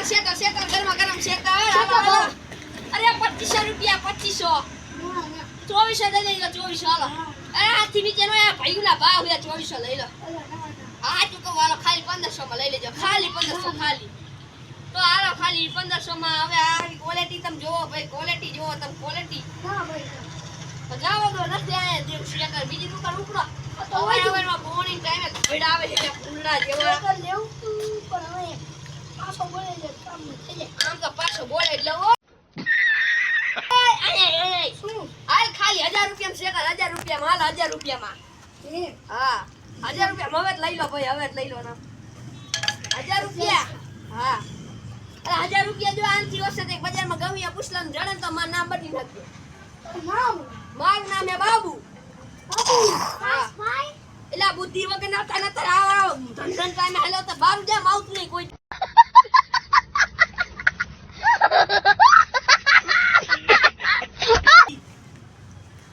શેતર ગરમા ગરમ શેતર હાલો અરે 2500 રૂપિયા 2500 2400 લઈ લો 2400 હાલો અરે આથી નીચે નો આ ભાઈના ભાવ હે 2400 લઈ લો આ તું કહો હાલો ખાલી 1500 માં લઈ લેજો ખાલી 1500 ખાલી તો હાલો ખાલી 1500 માં હવે આ ક્વોલિટી તમે જોવો ભાઈ ક્વોલિટી જોવો તમે ક્વોલિટી હા ભાઈ તો જાઓ તો નથી આયા જે શેતર બીજી દુકાન ઉપડો તો હવે મોર્નિંગ ટાઈમે ભીડ આવે છે ફૂલના જેવા લેવું પણ હવે પાછો બોલે છે કામ થઈ જાય આમ તો પાછો બોલે એટલે ઓ શું હાલ ખાલી 1000 રૂપિયા શેકર 1000 રૂપિયા હાલ 1000 રૂપિયા માં હા 1000 રૂપિયા હવે લઈ લો ભાઈ હવે લઈ લો ના 1000 રૂપિયા હા અરે 1000 રૂપિયા જો આનથી ઓછા તે બજારમાં ગમ્યા પૂછલાનું જડન તો મારું નામ બદલી નાખજો મારું નામ હે બાબુ ભાઈ એલા બુદ્ધિ વગર ના તને આવ ધંધન ટાઈમે હેલો તો બારું જેમ આઉટ નહીં કોઈ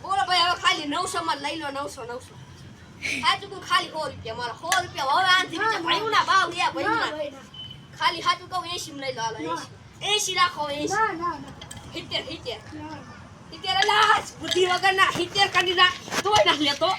બોલો ભાઈ હવે ખાલી 900 માં લઈ લો 900 આ ચૂકું ખાલી 100 રૂપિયા મારા 100 રૂપિયા હવે આનથી બીજા ભાઈના ભાવ ગયા ભાઈના ખાલી હાચું કહું 80 માં લઈ લો હાલો 80 રાખો 80 70 લાજ બુદ્ધિ વગર ના 70 કાઢી ના તોય નથી લેતો